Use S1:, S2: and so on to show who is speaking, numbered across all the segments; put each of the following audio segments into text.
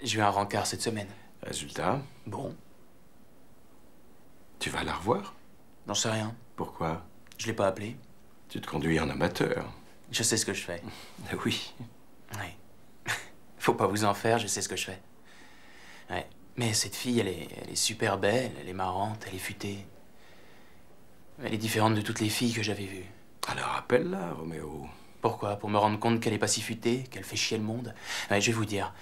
S1: J'ai eu un rencard cette semaine.
S2: Résultat,
S1: Bon,
S2: tu vas la revoir?
S1: j'en sais rien.
S2: Pourquoi?
S1: Je l'ai pas appelé.
S2: Tu te conduis en amateur.
S1: Je sais ce que je fais.
S2: Oui.
S1: Oui. Faut pas vous en faire, je sais ce que je fais. Ouais. Mais cette fille, elle est super belle, elle est marrante, elle est futée. Elle est différente de toutes les filles que j'avais vues.
S2: Alors appelle-la, Roméo.
S1: Pourquoi? Pour me rendre compte qu'elle est pas si futée, qu'elle fait chier le monde? Ouais, je vais vous dire,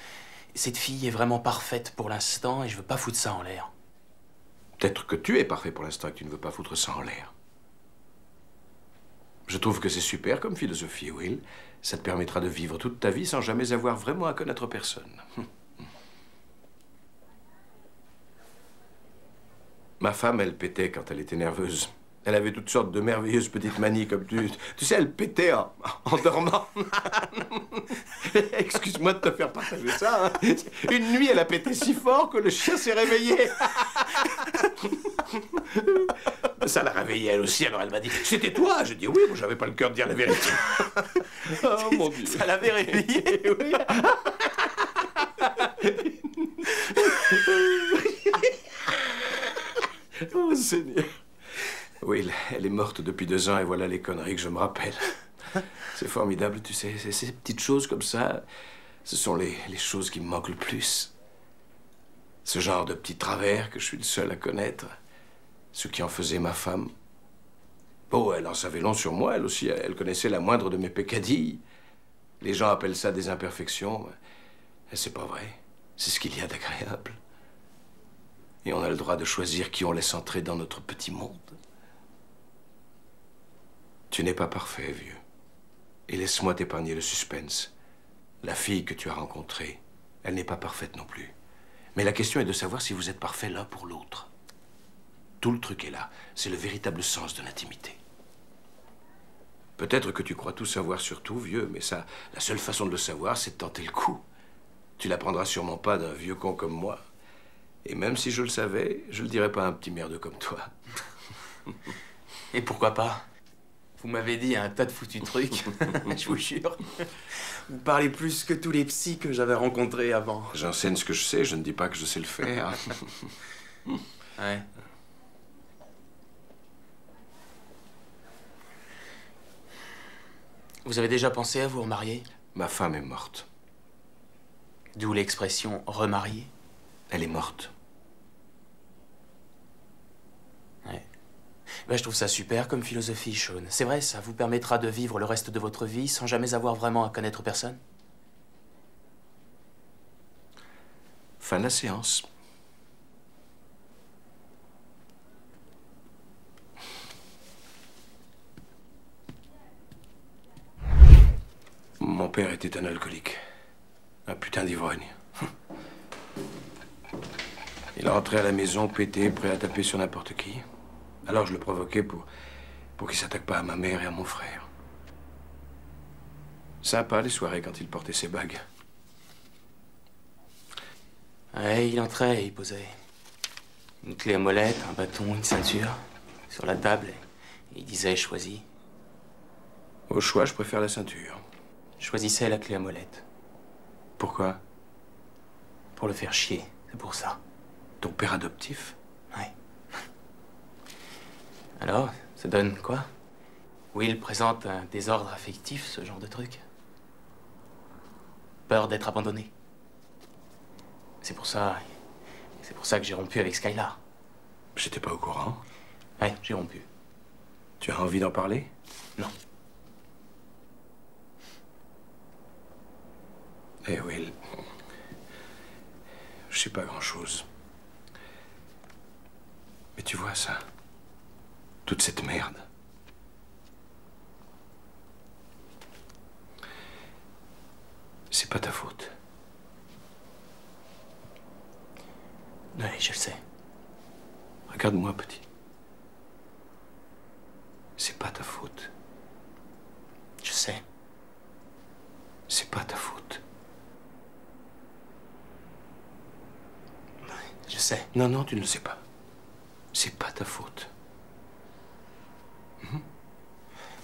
S1: cette fille est vraiment parfaite pour l'instant et je veux pas foutre ça en l'air.
S2: Peut-être que tu es parfait pour l'instant et que tu ne veux pas foutre ça en l'air. Je trouve que c'est super comme philosophie, Will. Ça te permettra de vivre toute ta vie sans jamais avoir vraiment à connaître personne. Ma femme, elle pétait quand elle était nerveuse. Elle avait toutes sortes de merveilleuses petites manies comme tu... Tu sais, elle pétait en dormant. Excuse-moi de te faire partager ça. Hein. Une nuit, elle a pété si fort que le chien s'est réveillé. Ça l'a réveillée elle aussi, alors elle m'a dit « C'était toi ?» J'ai dit « Oui, moi j'avais pas le cœur de dire la vérité. » Oh mon Dieu.
S1: Ça l'avait réveillée.
S2: Oui. Oh Seigneur. Oui, elle est morte depuis 2 ans et voilà les conneries que je me rappelle. C'est formidable, tu sais, ces petites choses comme ça, ce sont les choses qui me manquent le plus. Ce genre de petits travers que je suis le seul à connaître. Ce qui en faisait ma femme. Oh, elle en savait long sur moi, elle aussi. Elle connaissait la moindre de mes peccadilles. Les gens appellent ça des imperfections. Et c'est pas vrai. C'est ce qu'il y a d'agréable. Et on a le droit de choisir qui on laisse entrer dans notre petit monde. Tu n'es pas parfait, vieux. Et laisse-moi t'épargner le suspense. La fille que tu as rencontrée, elle n'est pas parfaite non plus. Mais la question est de savoir si vous êtes parfaits l'un pour l'autre. Tout le truc est là. C'est le véritable sens de l'intimité. Peut-être que tu crois tout savoir sur tout, vieux, mais ça, la seule façon de le savoir, c'est de tenter le coup. Tu l'apprendras sûrement pas d'un vieux con comme moi. Et même si je le savais, je le dirais pas à un petit merdeux comme toi.
S1: Et pourquoi pas? Vous m'avez dit un tas de foutus trucs, je vous jure. Vous parlez plus que tous les psys que j'avais rencontrés avant.
S2: J'enseigne ce que je sais, je ne dis pas que je sais le faire.
S1: Ouais. Vous avez déjà pensé à vous remarier?
S2: Ma femme est morte.
S1: D'où l'expression remarier?
S2: Elle est morte.
S1: Ouais. Ben, je trouve ça super comme philosophie, Sean. C'est vrai, ça vous permettra de vivre le reste de votre vie sans jamais avoir vraiment à connaître personne.
S2: Fin de la séance. Mon père était un alcoolique. Un putain d'ivrogne. Il rentrait à la maison pété, prêt à taper sur n'importe qui. Alors je le provoquais pour qu'il s'attaque pas à ma mère et à mon frère. Sympa les soirées quand il portait ses bagues.
S1: Ouais, il entrait et il posait une clé à molette, un bâton, une ceinture sur la table et il disait « choisis ».
S2: Au choix, je préfère la ceinture.
S1: Je choisissais la clé à molette.
S2: Pourquoi?
S1: Pour le faire chier, c'est pour ça.
S2: Ton père adoptif?
S1: Ouais. Alors, ça donne quoi? Will présente un désordre affectif, ce genre de truc. Peur d'être abandonné. C'est pour ça que j'ai rompu avec Skylar.
S2: J'étais pas au courant.
S1: Ouais, j'ai rompu.
S2: Tu as envie d'en parler?
S1: Non.
S2: Eh Will, je sais pas grand-chose. Mais tu vois ça? Toute cette merde. C'est pas ta faute.
S1: Ouais, je le sais.
S2: Regarde-moi, petit. C'est pas ta faute.
S1: Je sais.
S2: C'est pas ta faute.
S1: Je sais.
S2: Non, non, tu ne le sais pas. C'est pas ta faute.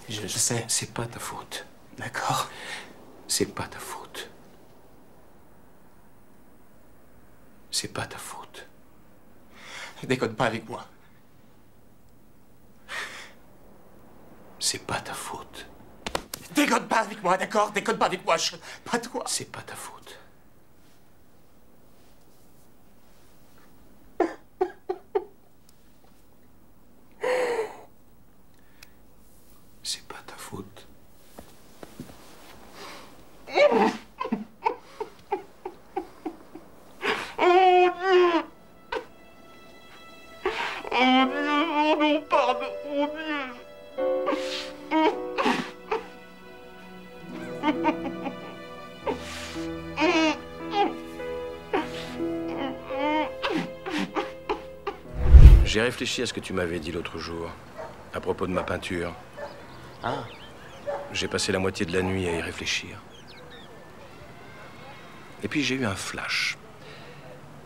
S1: Je sais.
S2: C'est pas ta faute.
S1: D'accord.
S2: C'est pas ta faute. C'est pas ta faute.
S3: Déconne pas avec moi.
S2: C'est pas ta faute.
S3: Déconne pas avec moi, d'accord? Déconne pas avec moi, pas toi.
S2: C'est pas ta faute. C'est pas ta faute.
S3: Oh Dieu, oh non, pardon, oh Dieu.
S2: J'ai réfléchi à ce que tu m'avais dit l'autre jour, à propos de ma peinture.
S1: Ah,
S2: J'ai passé la moitié de la nuit à y réfléchir. Et puis j'ai eu un flash.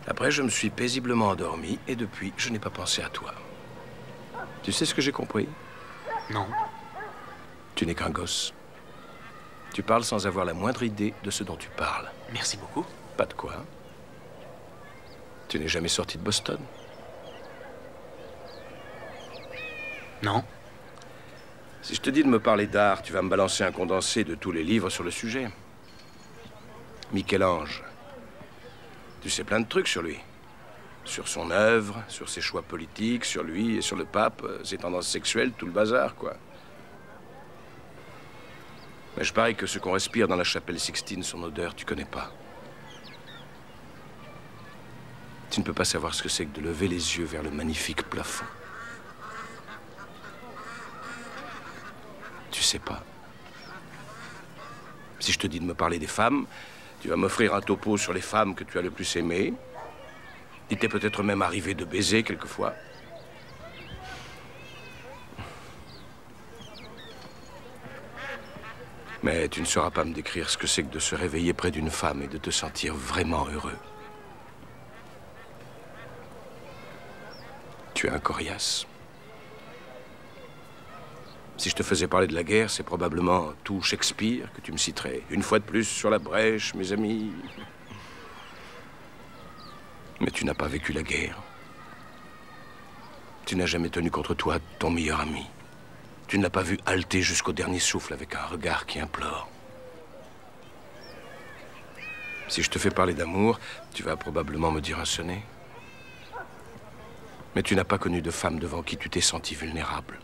S2: Après, je me suis paisiblement endormi et depuis, je n'ai pas pensé à toi. Tu sais ce que j'ai compris?
S1: non.
S2: Tu n'es qu'un gosse. Tu parles sans avoir la moindre idée de ce dont tu parles.
S1: Merci beaucoup.
S2: Pas de quoi. Tu n'es jamais sorti de Boston?
S1: Non.
S2: Si je te dis de me parler d'art, tu vas me balancer un condensé de tous les livres sur le sujet. Michel-Ange. Tu sais plein de trucs sur lui. Sur son œuvre, sur ses choix politiques, sur lui et sur le pape, ses tendances sexuelles, tout le bazar, quoi. Mais je parie que ce qu'on respire dans la chapelle Sixtine, son odeur, tu connais pas. Tu ne peux pas savoir ce que c'est que de lever les yeux vers le magnifique plafond. Tu sais pas. Si je te dis de me parler des femmes, tu vas m'offrir un topo sur les femmes que tu as le plus aimées. Il t'est peut-être même arrivé de baiser quelquefois. Mais tu ne sauras pas me décrire ce que c'est que de se réveiller près d'une femme et de te sentir vraiment heureux. Tu es un coriace. Si je te faisais parler de la guerre, c'est probablement tout Shakespeare que tu me citerais. Une fois de plus sur la brèche, mes amis. Mais tu n'as pas vécu la guerre. Tu n'as jamais tenu contre toi ton meilleur ami. Tu ne l'as pas vu halter jusqu'au dernier souffle avec un regard qui implore. Si je te fais parler d'amour, tu vas probablement me dire un sonnet. Mais tu n'as pas connu de femme devant qui tu t'es senti vulnérable.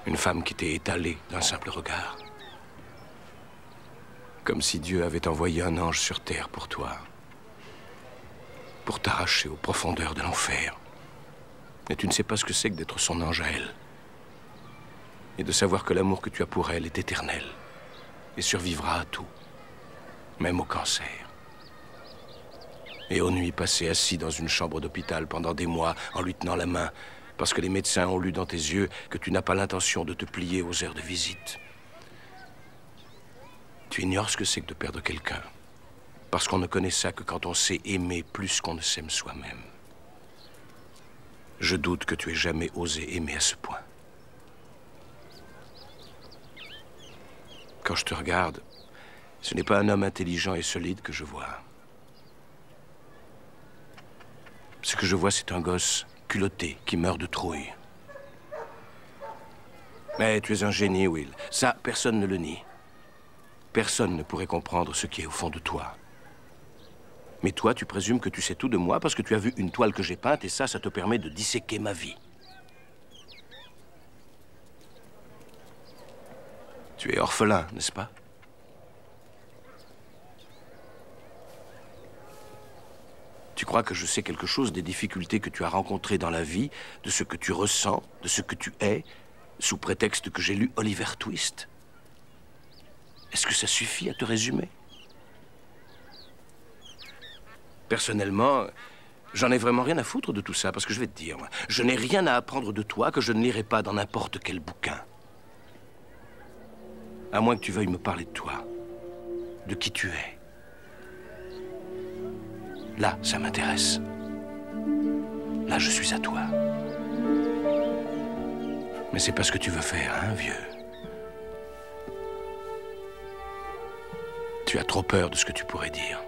S2: Une femme qui t'est étalée d'un simple regard. Comme si Dieu avait envoyé un ange sur terre pour toi. Pour t'arracher aux profondeurs de l'enfer. Et tu ne sais pas ce que c'est que d'être son ange à elle. Et de savoir que l'amour que tu as pour elle est éternel. Et survivra à tout. Même au cancer. Et aux nuits passées assis dans une chambre d'hôpital pendant des mois en lui tenant la main. Parce que les médecins ont lu dans tes yeux que tu n'as pas l'intention de te plier aux heures de visite. Tu ignores ce que c'est que de perdre quelqu'un. Parce qu'on ne connaît ça que quand on sait aimer plus qu'on ne s'aime soi-même. Je doute que tu aies jamais osé aimer à ce point. Quand je te regarde, ce n'est pas un homme intelligent et solide que je vois. Ce que je vois, c'est un gosse culotté qui meurt de trouille. Mais tu es un génie, Will. Ça, personne ne le nie. Personne ne pourrait comprendre ce qui est au fond de toi. Mais toi, tu présumes que tu sais tout de moi parce que tu as vu une toile que j'ai peinte et ça te permet de disséquer ma vie. Tu es orphelin, n'est-ce pas? Tu crois que je sais quelque chose des difficultés que tu as rencontrées dans la vie, de ce que tu ressens, de ce que tu es, sous prétexte que j'ai lu Oliver Twist? Est-ce que ça suffit à te résumer? Personnellement, j'en ai vraiment rien à foutre de tout ça, parce que je vais te dire, moi, je n'ai rien à apprendre de toi que je ne lirai pas dans n'importe quel bouquin. À moins que tu veuilles me parler de toi, de qui tu es. Là, ça m'intéresse. Là, je suis à toi. Mais c'est pas ce que tu veux faire, hein, vieux? Tu as trop peur de ce que tu pourrais dire.